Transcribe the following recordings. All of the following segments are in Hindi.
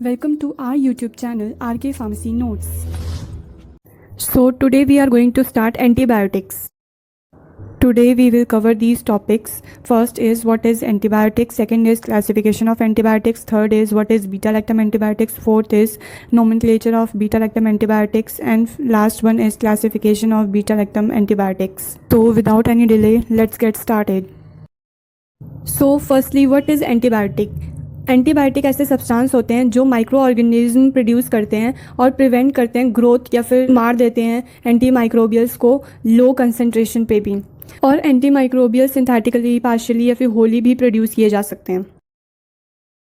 Welcome to our YouTube channel RK Pharmacy Notes. So today we are going to start antibiotics. Today we will cover these topics. First is what is antibiotics, second is classification of antibiotics, third is what is beta-lactam antibiotics, fourth is nomenclature of beta-lactam antibiotics, and last one is classification of beta-lactam antibiotics. So without any delay, let's get started. So firstly, what is antibiotic? Antibiotic ऐसे सब्सटेंस होते हैं जो माइक्रो ऑर्गेनिज्म प्रोड्यूस करते हैं और प्रिवेंट करते हैं ग्रोथ या फिर मार देते हैं एंटी माइक्रोबियल्स को लो कंसंट्रेशन पे भी। और एंटी माइक्रोबियल सिंथेटिकली, पार्शियली या फिर होली भी प्रोड्यूस किए जा सकते हैं।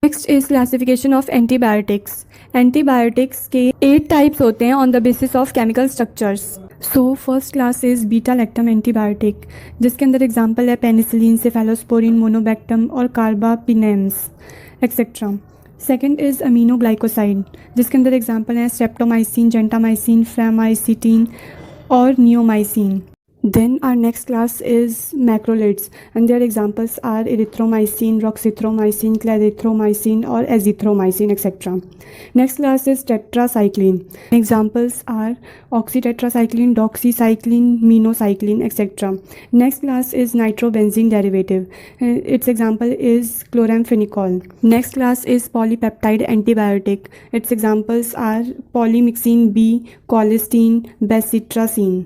Next is classification of antibiotics. Antibiotics के 8 टाइप्स होते हैं on the basis of chemical structures. So first class is beta-lactam antibiotic, जिसके अंदर एग्जांपल है पेनिसिलिन, सेफेलोस्पोरिन, मोनोबैक्टम और कार्बापिनेम्स एक्सेट्रा। सेकेंड इज़ अमीनोग्लाइकोसाइड, जिसके अंदर एग्जांपल हैं स्ट्रेप्टोमाइसिन, जेंटामाइसिन, फ्रामाइसिटीन और neomycin. Then our next class is macrolides, and their examples are erythromycin, roxithromycin, clarithromycin or azithromycin, etc. Next class is tetracycline. Examples are oxytetracycline, doxycycline, minocycline, etc. Next class is nitrobenzene derivative. Its example is chloramphenicol. Next class is polypeptide antibiotic. Its examples are polymyxin B, colistin, bacitracin.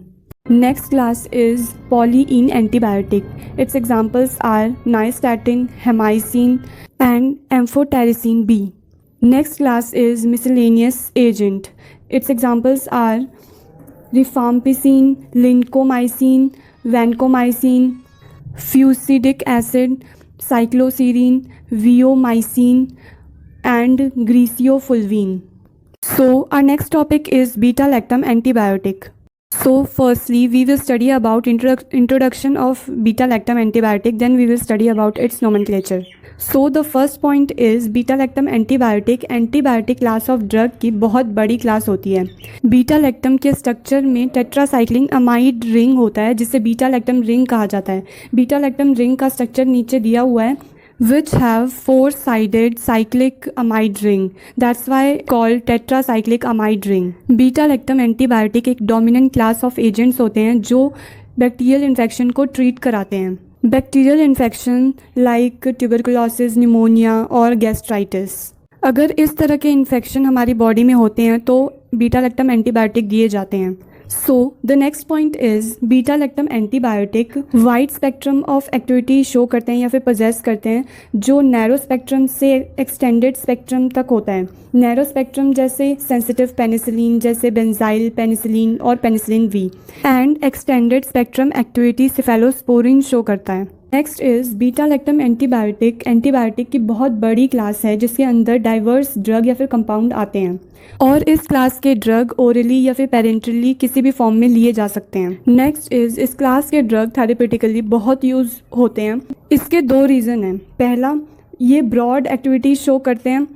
Next class is polyene antibiotic. Its examples are nystatin, hemicin and amphotericin B. Next class is miscellaneous agent. Its examples are rifampicin, lincomycin, vancomycin, fusidic acid, cycloserine, viomycin and griseofulvine. So our next topic is beta-lactam antibiotic. So firstly we will study about introduction of beta-lactam antibiotic, then we will study about its nomenclature. So the first point is beta-lactam antibiotic। Antibiotic class of drug की बहुत बड़ी क्लास होती है। बीटा-लैक्टम के स्ट्रक्चर में टेट्रासाइक्लिक अमाइड रिंग होता है, जिसे बीटा-लैक्टम रिंग कहा जाता है। बीटा-लैक्टम रिंग का स्ट्रक्चर नीचे दिया हुआ है, which have 4-sided cyclic amide ring. That's why called tetracyclic amide ring. Beta-lactam antibiotic एक dominant class of agents होते हैं जो बैक्टीरियल इन्फेक्शन को ट्रीट कराते हैं। Bacterial infection like tuberculosis, pneumonia और गैस्ट्राइटिस। अगर इस तरह के इन्फेक्शन हमारी बॉडी में होते हैं तो बीटा-लैक्टम एंटीबायोटिक दिए जाते हैं। So the next point is beta-lactam antibiotic wide spectrum of activity show करते हैं या फिर पोजेस करते हैं, जो नैरो स्पेक्ट्रम से एक्सटेंडेड स्पेक्ट्रम तक होता है। नैरो स्पेक्ट्रम जैसे सेंसिटिव पेनिसिलिन, जैसे बेंजाइल पेनिसिलिन और penicillin V, and extended spectrum activity cephalosporin show करता है। Next is beta-lactam antibiotic. Antibiotic की बहुत बड़ी क्लास है जिसके अंदर डाइवर्स ड्रग या फिर कंपाउंड आते हैं, और इस क्लास के ड्रग ओरली या फिर पेरेंटली किसी भी फॉर्म में लिए जा सकते हैं। नेक्स्ट इज़ इस क्लास के ड्रग थेरेपेटिकली बहुत यूज़ होते हैं। इसके 2 रीज़न हैं। पहला, ये ब्रॉड एक्टिविटी शो करते हैं,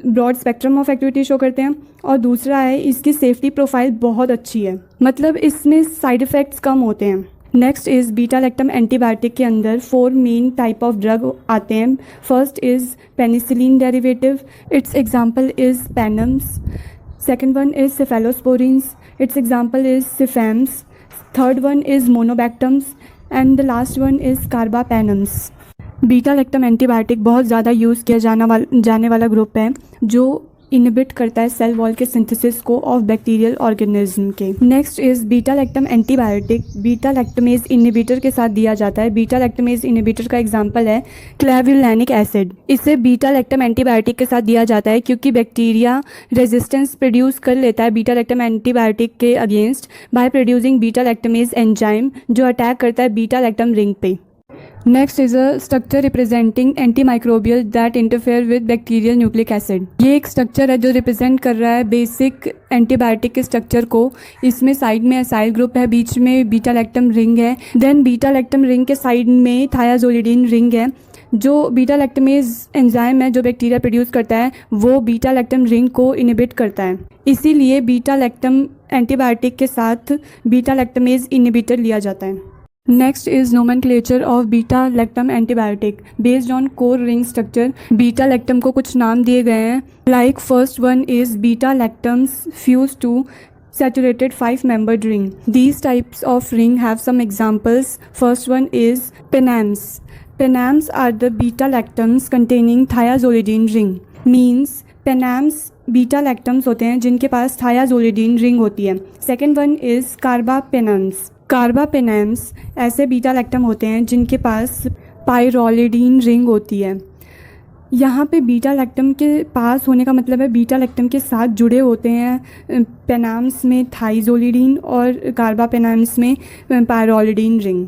broad spectrum of activity show करते हैं, और दूसरा है इसकी सेफ्टी प्रोफाइल बहुत अच्छी है, मतलब इसमें साइड इफ़ेक्ट्स कम होते हैं। नेक्स्ट इज़ बीटा-लैक्टम एंटीबायोटिक के अंदर 4 मेन टाइप ऑफ ड्रग आते हैं। First is penicillin derivative, its example is penams. Second one is cephalosporins, its example is cephems. Third one is monobactams and the last one is carbapenems. Beta lactam antibiotic बहुत ज़्यादा यूज़ किया जाने वाला ग्रुप है जो इनहिबिट करता है सेल वॉल के सिंथेसिस को ऑफ बैक्टीरियल ऑर्गेनिज्म के। Next is beta-lactam antibiotic beta-lactamase inhibitor के साथ दिया जाता है। बीटा-लैक्टमेज इनहिबिटर का एग्जांपल है क्लेवुलैनिक एसिड। इसे बीटा-लैक्टम एंटीबायोटिक के साथ दिया जाता है क्योंकि बैक्टीरिया रेजिस्टेंस प्रोड्यूस कर लेता है बीटा-लैक्टम एंटीबायोटिक के against by producing beta-lactamase enzyme, जो अटैक करता है बीटा-लैक्टम रिंग पे। Next is a structure representing antimicrobial that interfere with bacterial nucleic acid. ये एक स्ट्रक्चर है जो रिप्रेजेंट कर रहा है बेसिक एंटीबायोटिक के स्ट्रक्चर को। इसमें साइड में एसाइल ग्रुप है, बीच में बीटा-लैक्टम रिंग है, देन बीटा-लैक्टम रिंग के साइड में थायाजोलिडीन रिंग है। जो बीटा-लैक्टमेज एंजाइम है जो बैक्टीरिया प्रोड्यूस करता है वो बीटा-लैक्टम रिंग को इनहिबिट करता है, इसीलिए बीटा-लैक्टम एंटीबायोटिक के साथ बीटा-लैक्टमेज इनहिबिटर लिया जाता है। Next is nomenclature of beta-lactam antibiotic. Based on core ring structure, beta-lactam को कुछ नाम दिए गए हैं. Like first one is beta-lactams fused to saturated 5-membered ring. These types of ring have some examples. First one is penams. Penams are the beta-lactams containing thiazolidine ring. Means penams beta-lactams होते हैं जिनके पास thiazolidine ring होती है. Second one is carbapenems. कार्बापेनेम्स ऐसे बीटा लैक्टम होते हैं जिनके पास पायरोलिडीन रिंग होती है. यहाँ पे बीटा लैक्टम के पास होने का मतलब है बीटा लैक्टम के साथ जुड़े होते हैं पेनाम्स में थाइजोलिडीन और कार्बापेनेम्स में pyrrolidine ring.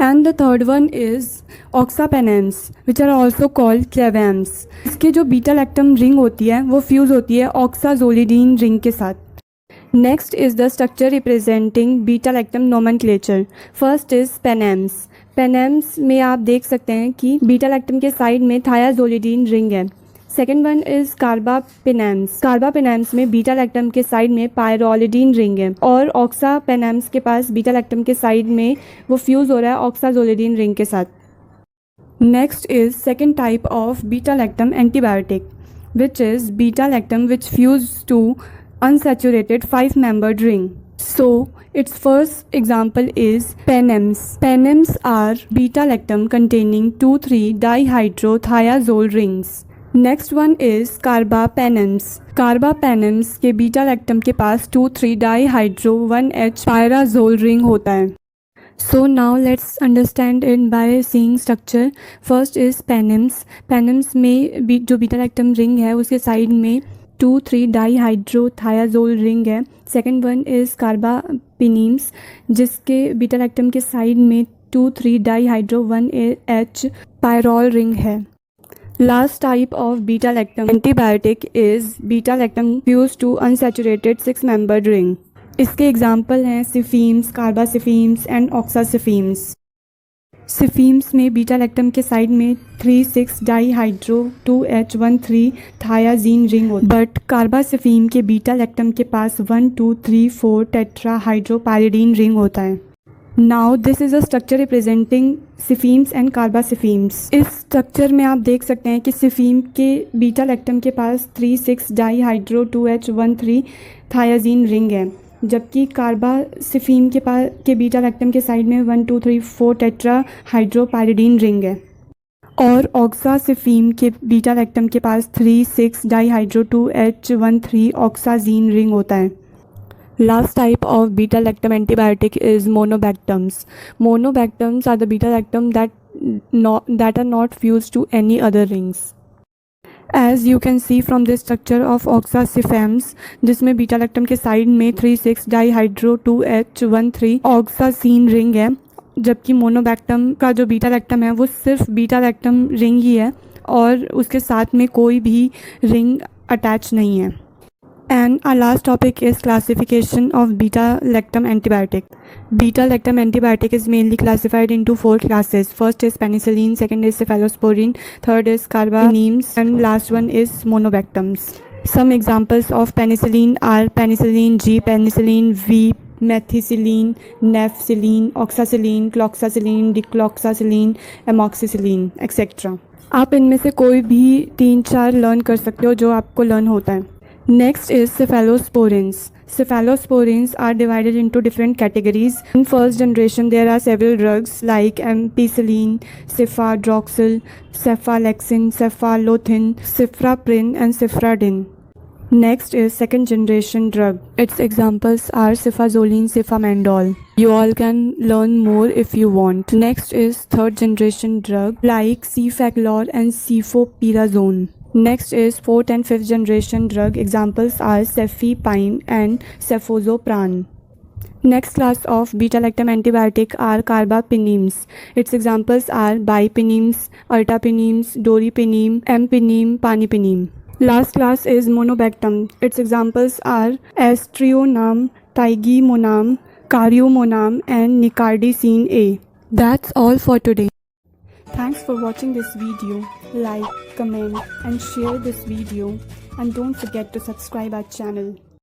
And the third one is oxapenems which are also called clavams. इसके जो बीटा लैक्टम रिंग होती है वो फ्यूज़ होती है ऑक्साजोलिडीन रिंग के साथ. Next is the structure representing beta-lactam nomenclature. First is penams. Penams में आप देख सकते हैं कि beta-lactam के साइड में thiazolidine ring है. Second one is carbapenems. Carbapenems में beta-lactam के साइड में pyrrolidine ring है और oxapenems के पास beta-lactam के साइड में वो फ्यूज़ हो रहा है oxazolidine ring के साथ. Next is second type of beta-lactam antibiotic, which is beta-lactam which fuse to unsaturated 5-membered ring. So its first example is penams. Penams are beta-lactam containing 2,3-dihydrothiazole rings. Next one is carbapenems. Carbapenems के beta-lactam के पास 2,3-dihydro-1H pyrazole ring होता है. So now let's understand it by seeing structure. First is penams. Penams में जो beta-lactam ring है उसके साइड में 2,3-dihydrothiazole ring है. सेकेंड वन इज़ कार्बापेनेम्स जिसके बीटा लैक्टम के साइड में 2,3-dihydro-1H पायरोल रिंग है. Last type of beta lactam antibiotic is beta lactam fuse to unsaturated 6-membered ring. इसके एग्जाम्पल हैं सिफीम्स, कार्बासिफीम्स एंड ऑक्सासिफीम्स. सिफीम्स में बीटा लैक्टम के साइड में 3,6-dihydro-2H13 थायाजीन रिंग होती है. बट कार्बासिफीम के बीटा लैक्टम के पास 1,2,3,4 टेट्राहाइड्रोपायरिडीन रिंग होता है. Now this is a structure representing cephems and carbacephems. इस स्ट्रक्चर में आप देख सकते हैं कि सिफीम के बीटा लैक्टम के पास 3,6-dihydro-2H13 थायाजीन रिंग है जबकि कार्बासिफीम के बीटा लैक्टम के साइड में 1,2,3,4 टेट्राहाइड्रोपायरिडीन रिंग है और ऑक्सासिफीम के बीटा लैक्टम के पास 3,6-dihydro-2H13 ऑक्साजीन रिंग होता है. Last type of beta lactam antibiotic is monobactams. Monobactams are the beta lactam that are not fused to any other rings. As you can see from this structure of oxacifams, जिसमें बीटा लैक्टम के साइड में 3,6-dihydro-2H13 ऑक्साजीन रिंग है जबकि मोनोबैक्टम का जो बीटा लैक्टम है वो सिर्फ बीटा लैक्टम रिंग ही है और उसके साथ में कोई भी रिंग अटैच नहीं है. And our last topic is classification of beta-lactam antibiotic. Beta-lactam antibiotic is mainly classified into 4 classes. First is penicillin, second is cephalosporin, third is carbapenems, and last one is monobactams. Some examples of penicillin are penicillin G, penicillin V, methicillin, nefcillin, oxacillin, cloxacillin, decloxacillin, amoxicillin, etc. आप इनमें से कोई भी 3-4 लर्न कर सकते हो जो आपको लर्न होता है. Next is cephalosporins. Cephalosporins are divided into different categories. In first generation, there are several drugs like ampicillin, cefadroxil, cefalexin, cefalothin, cifraprin, and cifradin. Next is second generation drug. Its examples are cefazolin, cefamandol. You all can learn more if you want. Next is third generation drug like cefaclor and cefoperazone. Next is fourth and fifth generation drug. Examples are cefepime and cefozopran. Next class of beta-lactam antibiotic are carbapenems. Its examples are bipenems, ertapenems, doripenem, empenem, panipenem. Last class is monobactam. Its examples are aztreonam, tigemonam, cariomonam and nicardicin A. That's all for today. Thanks for watching this video. Like, comment and share this video and don't forget to subscribe our channel.